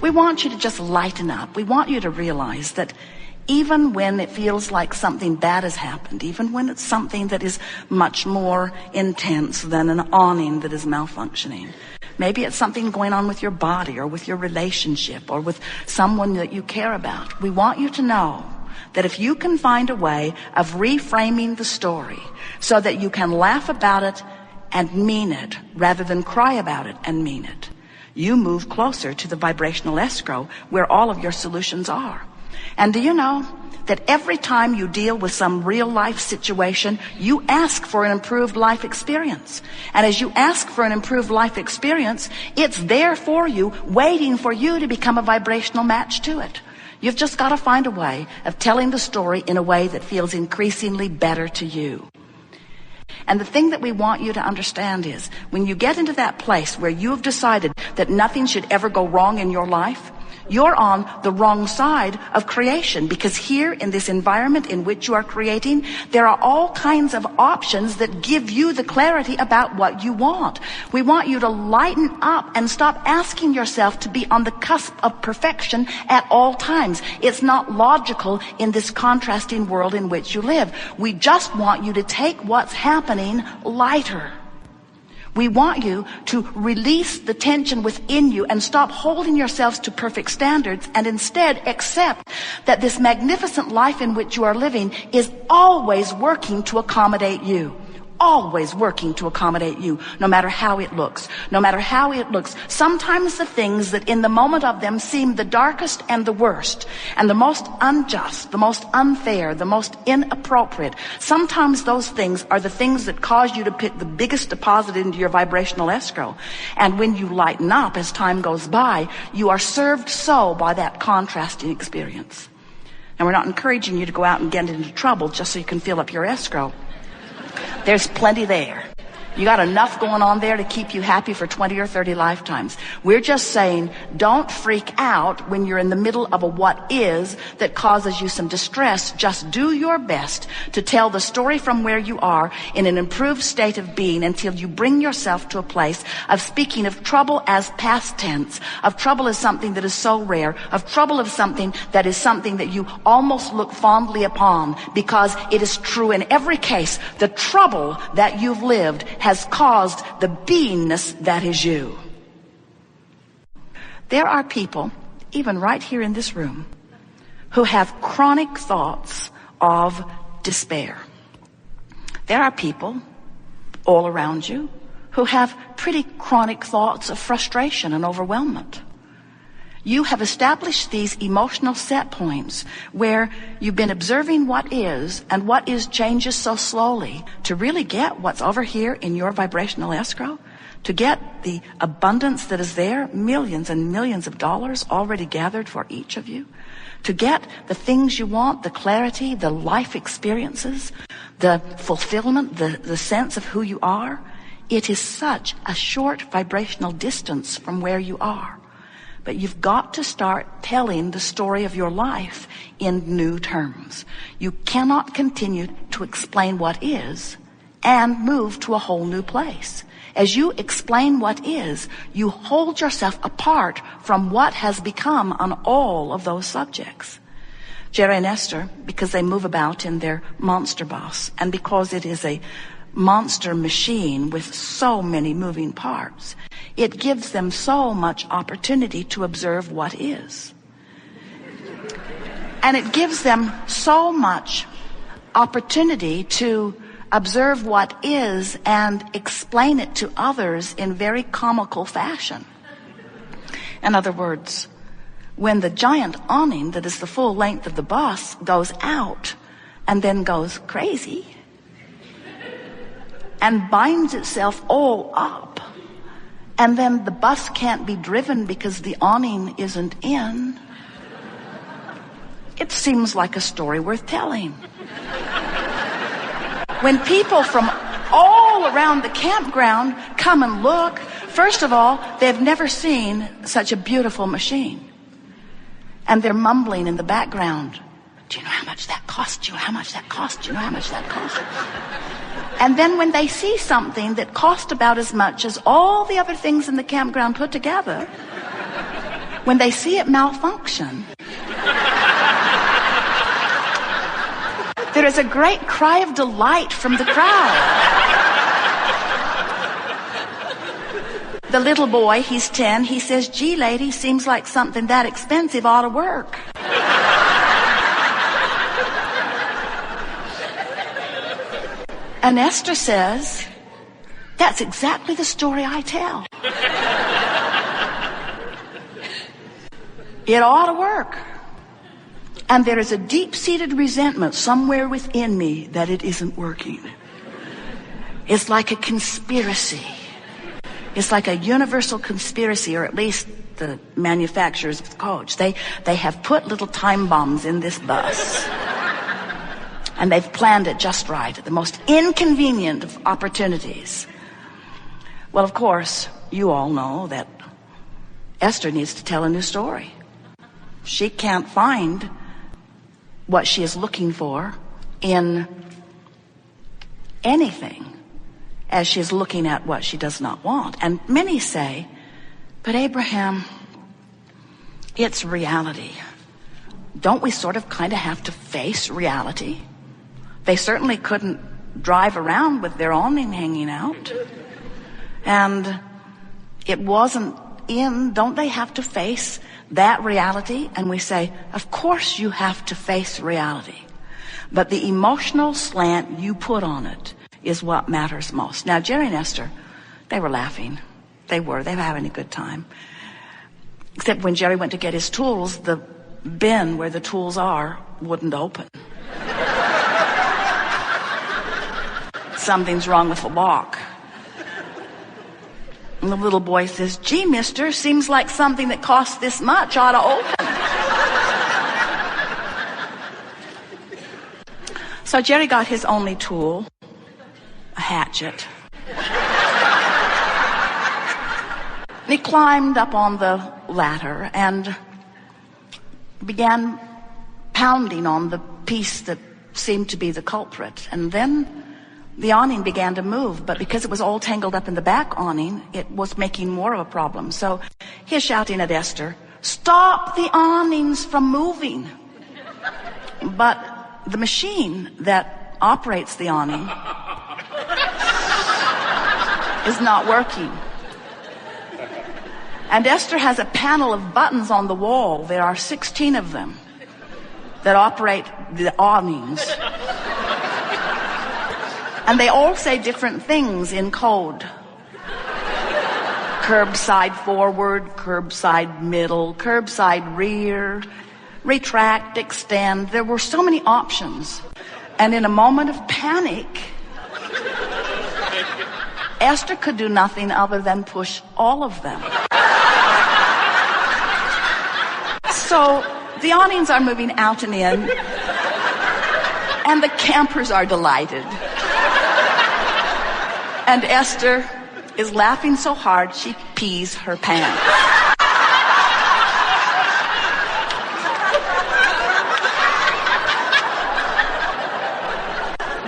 We want you to just lighten up. We want you to realize that even when it feels like something bad has happened, even when it's something that is much more intense than an awning that is malfunctioning, maybe it's something going on with your body or with your relationship or with someone that you care about, we want you to know that if you can find a way of reframing the story so that you can laugh about it and mean it rather than cry about it and mean it, you move closer to the vibrational escrow where all of your solutions are. And do you know that every time you deal with some real life situation, you ask for an improved life experience. And as you ask for an improved life experience, it's there for you, waiting for you to become a vibrational match to it. You've just got to find a way of telling the story in a way that feels increasingly better to you. And the thing that we want you to understand is, when you get into that place where you have decided that nothing should ever go wrong in your life, you're on the wrong side of creation, because here in this environment in which you are creating, there are all kinds of options that give you the clarity about what you want. We want you to lighten up and stop asking yourself to be on the cusp of perfection at all times. It's not logical in this contrasting world in which you live. We just want you to take what's happening lighter. We want you to release the tension within you and stop holding yourselves to perfect standards, and instead accept that this magnificent life in which you are living is always working to accommodate you. Always working to accommodate you, no matter how it looks. No matter how it looks. Sometimes the things that in the moment of them seem the darkest and the worst, and the most unjust, the most unfair, the most inappropriate, sometimes those things are the things that cause you to put the biggest deposit into your vibrational escrow. And when you lighten up as time goes by, you are served so by that contrasting experience. And we're not encouraging you to go out and get into trouble just so you can fill up your escrow. There's plenty there. You got enough going on there to keep you happy for 20 or 30 lifetimes. We're just saying, don't freak out when you're in the middle of a what is that causes you some distress. Just do your best to tell the story from where you are in an improved state of being until you bring yourself to a place of speaking of trouble as past tense, of trouble as something that is so rare, of trouble as something that you almost look fondly upon, because it is true in every case. The trouble that you've lived has caused the beingness that is you. There are people, even right here in this room, who have chronic thoughts of despair. There are people all around you who have pretty chronic thoughts of frustration and overwhelmment. You have established these emotional set points where you've been observing what is, and what is changes so slowly, to really get what's over here in your vibrational escrow, to get the abundance that is there, millions and millions of dollars already gathered for each of you, to get the things you want, the clarity, the life experiences, the fulfillment, the sense of who you are. It is such a short vibrational distance from where you are. But you've got to start telling the story of your life in new terms. You cannot continue to explain what is and move to a whole new place. As you explain what is, you hold yourself apart from what has become on all of those subjects. Jerry and Esther, because they move about in their monster bus, and because it is a monster machine with so many moving parts, it gives them so much opportunity to observe what is. And it gives them so much opportunity to observe what is and explain it to others in very comical fashion. In other words, when the giant awning that is the full length of the bus goes out and then goes crazy and binds itself all up, and then the bus can't be driven because the awning isn't in, it seems like a story worth telling. When people from all around the campground come and look, first of all, they've never seen such a beautiful machine. And they're mumbling in the background, "Do you know how much that cost? Do you know how much that cost? Do you know how much that cost?" And then when they see something that cost about as much as all the other things in the campground put together, when they see it malfunction, there is a great cry of delight from the crowd. The little boy, he's 10, he says, "Gee, lady, seems like something that expensive ought to work." And Esther says, "That's exactly the story I tell. It ought to work. And there is a deep-seated resentment somewhere within me that it isn't working. It's like a conspiracy. It's like a universal conspiracy, or at least the manufacturers of the coach. They have put little time bombs in this bus. And they've planned it just right at the most inconvenient of opportunities." Well, of course, you all know that Esther needs to tell a new story. She can't find what she is looking for in anything as she is looking at what she does not want. And many say, "But Abraham, it's reality. Don't we sort of kind of have to face reality?" They certainly couldn't drive around with their awning hanging out. And it wasn't in, don't they have to face that reality? And we say, of course you have to face reality. But the emotional slant you put on it is what matters most. Now, Jerry and Esther, they were laughing. They were having a good time. Except when Jerry went to get his tools, the bin where the tools are wouldn't open. Something's wrong with the lock. And the little boy says, "Gee, mister, seems like something that costs this much ought to open." So Jerry got his only tool, a hatchet. And he climbed up on the ladder and began pounding on the piece that seemed to be the culprit. And then the awning began to move, but because it was all tangled up in the back awning, it was making more of a problem. So he's shouting at Esther, "Stop the awnings from moving." But the machine that operates the awning is not working. And Esther has a panel of buttons on the wall. There are 16 of them that operate the awnings. And they all say different things in code. Curbside forward, curbside middle, curbside rear, retract, extend. There were so many options. And in a moment of panic, Esther could do nothing other than push all of them. So the awnings are moving out and in, and the campers are delighted. And Esther is laughing so hard she pees her pants.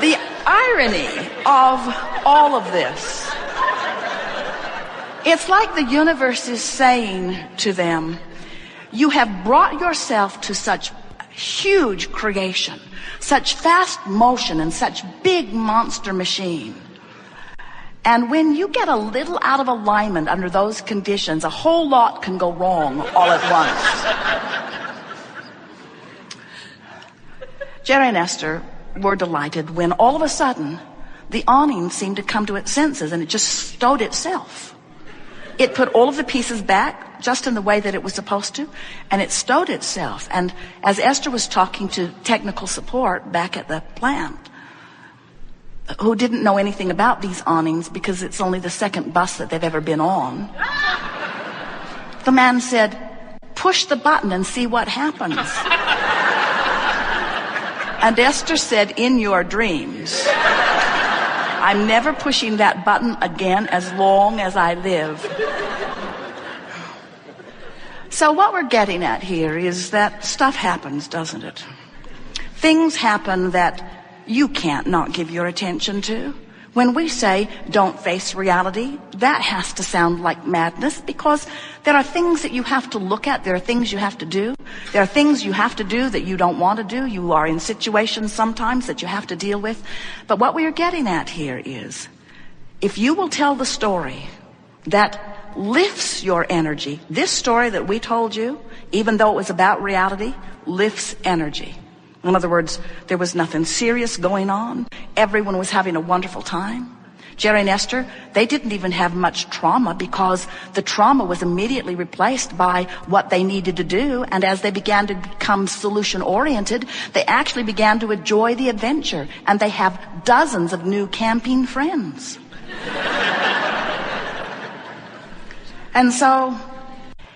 The irony of all of this, it's like the universe is saying to them, "You have brought yourself to such huge creation, such fast motion, and such big monster machine. And when you get a little out of alignment under those conditions, a whole lot can go wrong all at once." Jerry and Esther were delighted when all of a sudden the awning seemed to come to its senses and it just stowed itself. It put all of the pieces back just in the way that it was supposed to, and it stowed itself. And as Esther was talking to technical support back at the plant, who didn't know anything about these awnings because it's only the second bus that they've ever been on, the man said, "Push the button and see what happens." And Esther said, "In your dreams. I'm never pushing that button again as long as I live." So what we're getting at here is that stuff happens, doesn't it? Things happen that you can't not give your attention to. When we say don't face reality, that has to sound like madness, because there are things that you have to look at. There are things you have to do. There are things you have to do that you don't want to do. You are in situations sometimes that you have to deal with. But what we are getting at here is, if you will tell the story that lifts your energy, this story that we told you, even though it was about reality, lifts energy. In other words, there was nothing serious going on. Everyone was having a wonderful time. Jerry and Esther, they didn't even have much trauma, because the trauma was immediately replaced by what they needed to do. And as they began to become solution-oriented, they actually began to enjoy the adventure. And they have dozens of new camping friends. And so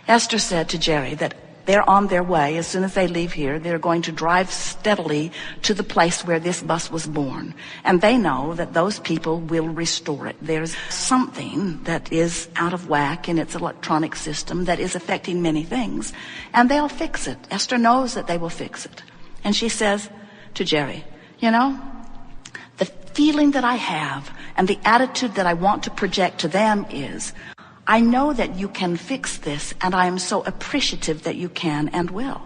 Esther said to Jerry that they're on their way. As soon as they leave here, they're going to drive steadily to the place where this bus was born. And they know that those people will restore it. There's something that is out of whack in its electronic system that is affecting many things. And they'll fix it. Esther knows that they will fix it. And she says to Jerry, you know, the feeling that I have and the attitude that I want to project to them is, I know that you can fix this, and I am so appreciative that you can and will.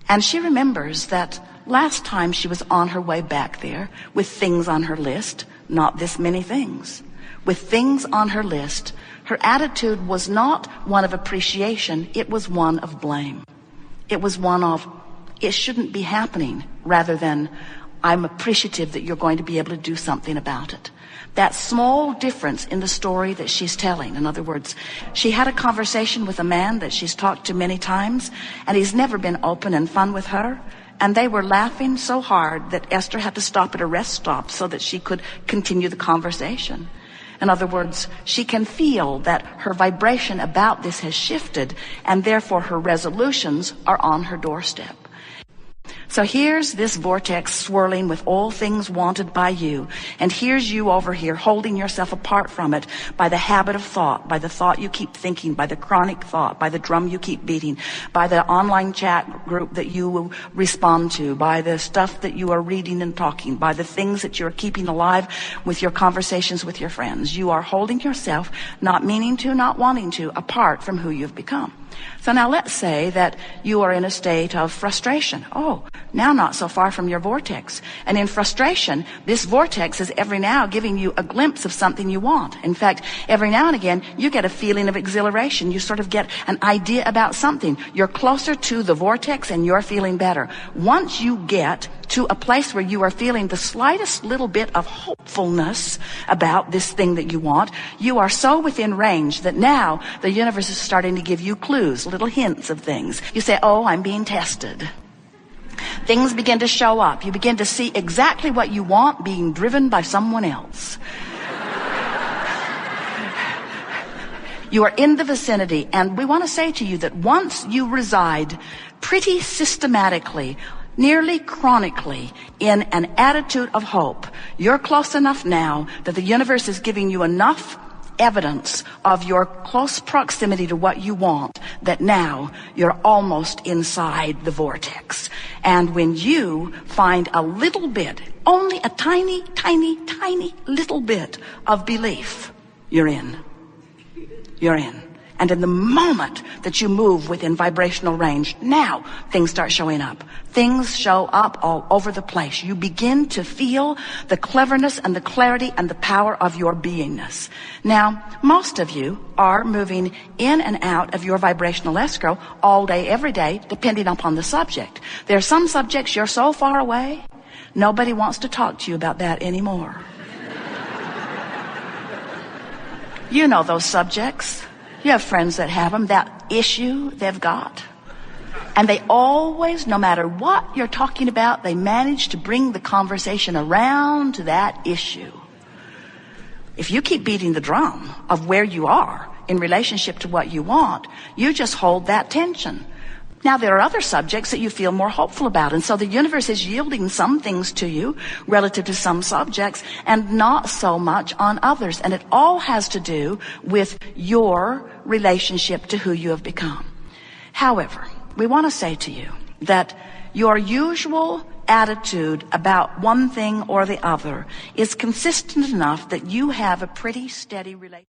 And she remembers that last time she was on her way back there with things on her list, not this many things. With things on her list, her attitude was not one of appreciation, it was one of blame. It was one of, it shouldn't be happening, rather than, I'm appreciative that you're going to be able to do something about it. That small difference in the story that she's telling. In other words, she had a conversation with a man that she's talked to many times, and he's never been open and fun with her. And they were laughing so hard that Esther had to stop at a rest stop so that she could continue the conversation. In other words, she can feel that her vibration about this has shifted, and therefore her resolutions are on her doorstep. So here's this vortex swirling with all things wanted by you. And here's you over here holding yourself apart from it by the habit of thought, by the thought you keep thinking, by the chronic thought, by the drum you keep beating, by the online chat group that you will respond to, by the stuff that you are reading and talking, by the things that you're keeping alive with your conversations with your friends. You are holding yourself, not meaning to, not wanting to, apart from who you've become. So now let's say that you are in a state of frustration. Oh, now not so far from your vortex. And in frustration, this vortex is every now giving you a glimpse of something you want. In fact, every now and again, you get a feeling of exhilaration. You sort of get an idea about something. You're closer to the vortex and you're feeling better. Once you get to a place where you are feeling the slightest little bit of hopefulness about this thing that you want, you are so within range that now the universe is starting to give you clues, little hints of things. You say, oh, I'm being tested. Things begin to show up. You begin to see exactly what you want being driven by someone else. You are in the vicinity, and we want to say to you that once you reside pretty systematically, nearly chronically, in an attitude of hope, you're close enough now that the universe is giving you enough evidence of your close proximity to what you want that now you're almost inside the vortex. And when you find a little bit, only a tiny, tiny, tiny little bit of belief, you're in. You're in. And in the moment that you move within vibrational range, now things start showing up. Things show up all over the place. You begin to feel the cleverness and the clarity and the power of your beingness. Now, most of you are moving in and out of your vibrational escrow all day, every day, depending upon the subject. There are some subjects you're so far away, nobody wants to talk to you about that anymore. You know those subjects. You have friends that have them, that issue they've got. And they always, no matter what you're talking about, they manage to bring the conversation around to that issue. If you keep beating the drum of where you are in relationship to what you want, you just hold that tension. Now, there are other subjects that you feel more hopeful about, and so the universe is yielding some things to you relative to some subjects and not so much on others. And it all has to do with your relationship to who you have become. However, we want to say to you that your usual attitude about one thing or the other is consistent enough that you have a pretty steady relationship.